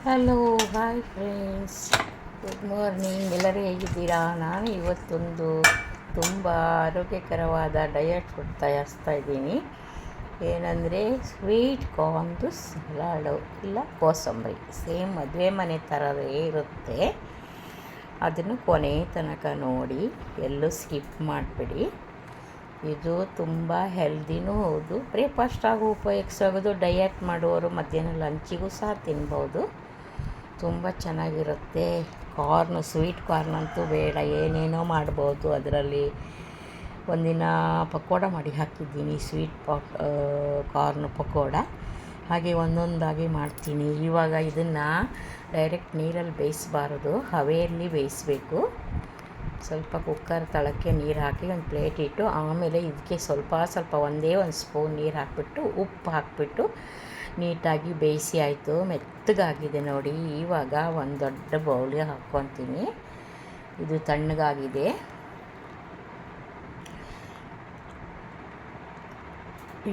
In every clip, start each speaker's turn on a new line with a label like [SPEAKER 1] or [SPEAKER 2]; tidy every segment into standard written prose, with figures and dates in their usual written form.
[SPEAKER 1] Hello hi friends, good morning. ಎಲ್ಲರೂ ಹೇಗಿದ್ದೀರಾ? ನಾನು ಇವತ್ತೊಂದು ತುಂಬ ಆರೋಗ್ಯಕರವಾದ ಡಯಟ್ ಫುಡ್ ತಯಾರಿಸ್ತಾ ಇದ್ದೀನಿ. ಏನಂದರೆ ಸ್ವೀಟ್ ಕಾರ್ನ್ದು ಸಲಾಡು ಇಲ್ಲ ಕೋಸಂಬರಿ. ಸೇಮ್ ಮದುವೆ ಮನೆ ಥರವೇ ಇರುತ್ತೆ. ಅದನ್ನು ಕೊನೆ ತನಕ ನೋಡಿ, ಎಲ್ಲೂ ಸ್ಕಿಪ್ ಮಾಡಿಬಿಡಿ. ಇದು ತುಂಬ ಹೆಲ್ದಿನೂ ಹೌದು, ಬ್ರೇಕ್ಫಾಸ್ಟಾಗೂ ಉಪಯೋಗಿಸೋದು. ಡಯಟ್ ಮಾಡುವವರು ಮಧ್ಯಾಹ್ನ ಲಂಚಿಗೂ ಸಹ ತಿನ್ಬೋದು. ತುಂಬ ಚೆನ್ನಾಗಿರುತ್ತೆ. ಸ್ವೀಟ್ ಕಾರ್ನ್ ಅಂತೂ ಬೇಡ, ಏನೇನೋ ಮಾಡ್ಬೋದು. ಅದರಲ್ಲಿ ಒಂದಿನ ಪಕೋಡ ಮಾಡಿ ಹಾಕಿದ್ದೀನಿ, ಕಾರ್ನ್ ಪಕೋಡ. ಹಾಗೆ ಒಂದೊಂದಾಗಿ ಮಾಡ್ತೀನಿ. ಇವಾಗ ಇದನ್ನು ಡೈರೆಕ್ಟ್ ನೀರಲ್ಲಿ ಬೇಯಿಸಬಾರ್ದು, ಹವೆಯಲ್ಲಿ ಬೇಯಿಸಬೇಕು. ಸ್ವಲ್ಪ ಕುಕ್ಕರ್ ತಳಕ್ಕೆ ನೀರು ಹಾಕಿ ಒಂದು ಪ್ಲೇಟ್ ಇಟ್ಟು, ಆಮೇಲೆ ಇದಕ್ಕೆ ಸ್ವಲ್ಪ ಒಂದೇ ಒಂದು ಸ್ಪೂನ್ ನೀರು ಹಾಕಿಬಿಟ್ಟು, ಉಪ್ಪು ಹಾಕಿಬಿಟ್ಟು ನೀಟಾಗಿ ಬೇಯಿಸಿ ಆಯಿತು. ಮೆತ್ತಗಾಗಿದೆ ನೋಡಿ. ಇವಾಗ ಒಂದು ದೊಡ್ಡ ಬೌಲ್ಗೆ ಹಾಕ್ಕೊತೀನಿ. ಇದು ತಣ್ಣಗಾಗಿದೆ.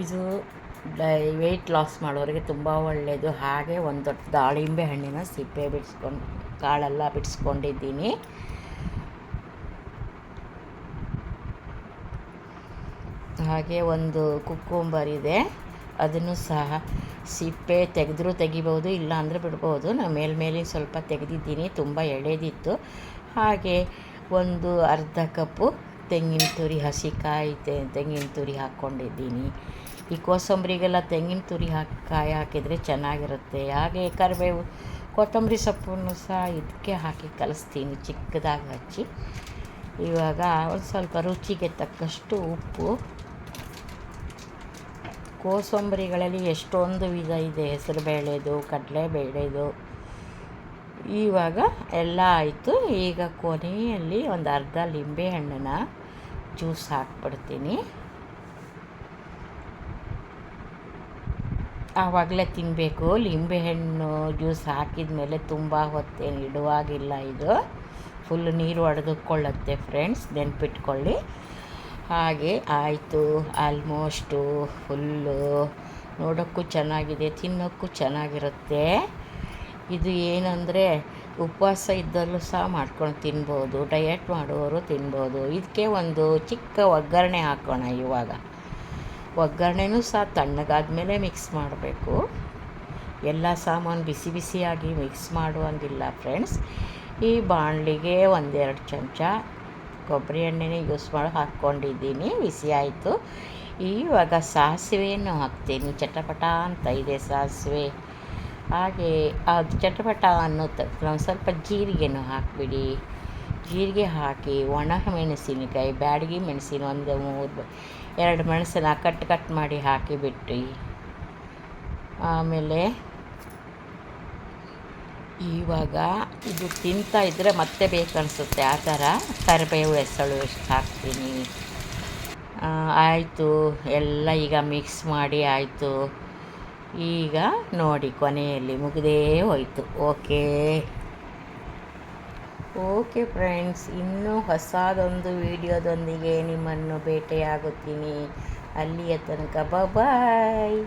[SPEAKER 1] ಇದು ವೆಯ್ಟ್ ಲಾಸ್ ಮಾಡೋರಿಗೆ ತುಂಬ ಒಳ್ಳೆಯದು. ಹಾಗೆ ಒಂದು ದೊಡ್ಡ ದಾಳಿಂಬೆ ಹಣ್ಣಿನ ಸಿಪ್ಪೆ ಕಾಳೆಲ್ಲ ಬಿಡಿಸ್ಕೊಂಡಿದ್ದೀನಿ. ಹಾಗೆ ಒಂದು ಕುಕ್ಕುಂಬರ್ ಇದೆ, ಅದನ್ನು ಸಹ ಸಿಪ್ಪೆ ತೆಗೆದ್ರೂ ತೆಗಿಬೋದು, ಇಲ್ಲ ಅಂದರೆ ಬಿಡ್ಬೋದು. ನಾನು ಮೇಲ್ಮೇಲೆ ಸ್ವಲ್ಪ ತೆಗೆದಿದ್ದೀನಿ, ತುಂಬ ಎಳೆದಿತ್ತು. ಹಾಗೆ ಒಂದು ಅರ್ಧ ಕಪ್ಪು ತೆಂಗಿನ ತುರಿ, ಹಸಿಕಾಯಿ ತೆಂಗಿನ ತುರಿ ಹಾಕ್ಕೊಂಡಿದ್ದೀನಿ. ಈ ಕೋಸಂಬರಿಗೆಲ್ಲ ತೆಂಗಿನ ತುರಿ ಕಾಯಿ ಹಾಕಿದರೆ ಚೆನ್ನಾಗಿರುತ್ತೆ. ಹಾಗೆ ಕರಿಬೇವು, ಕೊತ್ತಂಬರಿ ಸೊಪ್ಪನ್ನು ಸಹ ಇದಕ್ಕೆ ಹಾಕಿ ಕಲಿಸ್ತೀನಿ, ಚಿಕ್ಕದಾಗಿ ಹಚ್ಚಿ. ಇವಾಗ ಒಂದು ಸ್ವಲ್ಪ ರುಚಿಗೆ ತಕ್ಕಷ್ಟು ಉಪ್ಪು. ಕೋಸಂಬರಿಗಳಲ್ಲಿ ಎಷ್ಟೊಂದು ವಿಧ ಇದೆ, ಹೆಸರುಬೇಳೆದು, ಕಡಲೆಬೇಳೆದು. ಇವಾಗ ಎಲ್ಲ ಆಯಿತು. ಈಗ ಕೊನೆಯಲ್ಲಿ ಒಂದು ಅರ್ಧ ಲಿಂಬೆಹಣ್ಣನ್ನ ಜ್ಯೂಸ್ ಹಾಕ್ಬಿಡ್ತೀನಿ. ಆವಾಗಲೇ ತಿನ್ನಬೇಕು. ಲಿಂಬೆಹಣ್ಣು ಜ್ಯೂಸ್ ಹಾಕಿದ ಮೇಲೆ ತುಂಬ ಹೊತ್ತೇನು ಇಡುವಾಗಿಲ್ಲ. ಇದು ಫುಲ್ ನೀರು ಒಡೆದುಕೊಳ್ಳುತ್ತೆ ಫ್ರೆಂಡ್ಸ್, ನೆನ್ಪಿಟ್ಕೊಳ್ಳಿ. ಹಾಗೆ ಆಯಿತು. ಆಲ್ಮೋಸ್ಟು ಫುಲ್ಲು ನೋಡೋಕ್ಕೂ ಚೆನ್ನಾಗಿದೆ, ತಿನ್ನೋಕ್ಕೂ ಚೆನ್ನಾಗಿರುತ್ತೆ. ಇದು ಏನಂದರೆ ಉಪವಾಸ ಇದ್ದಲ್ಲೂ ಸಹ ಮಾಡ್ಕೊಂಡು ತಿನ್ಬೋದು, ಡಯಟ್ ಮಾಡುವವರು ತಿನ್ಬೋದು. ಇದಕ್ಕೆ ಒಂದು ಚಿಕ್ಕ ಒಗ್ಗರಣೆ ಹಾಕೋಣ. ಇವಾಗ ಒಗ್ಗರಣೆನೂ ಸಹ ತಣ್ಣಗಾದ ಮೇಲೆ ಮಿಕ್ಸ್ ಮಾಡಬೇಕು. ಎಲ್ಲ ಸಾಮಾನು ಬಿಸಿ ಬಿಸಿಯಾಗಿ ಮಿಕ್ಸ್ ಮಾಡುವಂಗಿಲ್ಲ ಫ್ರೆಂಡ್ಸ್. ಈ ಬಾಣಲಿಗೆ ಒಂದೆರಡು ಚಮಚ ಕೊಬ್ಬರಿ ಎಣ್ಣೆನೇ ಯೂಸ್ ಮಾಡಿ ಹಾಕ್ಕೊಂಡಿದ್ದೀನಿ. ಬಿಸಿ ಆಯಿತು. ಇವಾಗ ಸಾಸಿವೆಯನ್ನು ಹಾಕ್ತೀನಿ. ಚಟಪಟ ಅಂತ ಇದೆ ಸಾಸಿವೆ. ಹಾಗೆ ಅದು ಚಟಪಟ ಅನ್ನೋ ತಕ್ಷಣ ಸ್ವಲ್ಪ ಜೀರಿಗೆನೂ ಹಾಕಿಬಿಡಿ. ಜೀರಿಗೆ ಹಾಕಿ ಒಣ ಮೆಣಸಿನಕಾಯಿ, ಬ್ಯಾಡಗಿ ಮೆಣಸಿನ ಒಂದು 2 ಮೆಣಸನ್ನ ಕಟ್ ಮಾಡಿ ಹಾಕಿಬಿಟ್ಟು, ಆಮೇಲೆ ಇವಾಗ ಇದು ತಿಂತಾ ಇದ್ದರೆ ಮತ್ತೆ ಬೇಕನ್ನಿಸುತ್ತೆ, ಆ ಥರ ಕರಿಬೇವು ಹೆಸಳು ಎಷ್ಟು ಹಾಕ್ತೀನಿ. ಆಯಿತು, ಎಲ್ಲ ಈಗ ಮಿಕ್ಸ್ ಮಾಡಿ ಆಯಿತು. ಈಗ ನೋಡಿ, ಕೊನೆಯಲ್ಲಿ ಮುಗಿದೇ ಹೋಯಿತು. ಓಕೆ ಫ್ರೆಂಡ್ಸ್, ಇನ್ನೂ ಹೊಸದೊಂದು ವಿಡಿಯೋದೊಂದಿಗೆ ನಿಮ್ಮನ್ನು ಭೇಟಿಯಾಗುತ್ತೀನಿ. ಅಲ್ಲಿಯ ತನಕ ಬಾಯ್.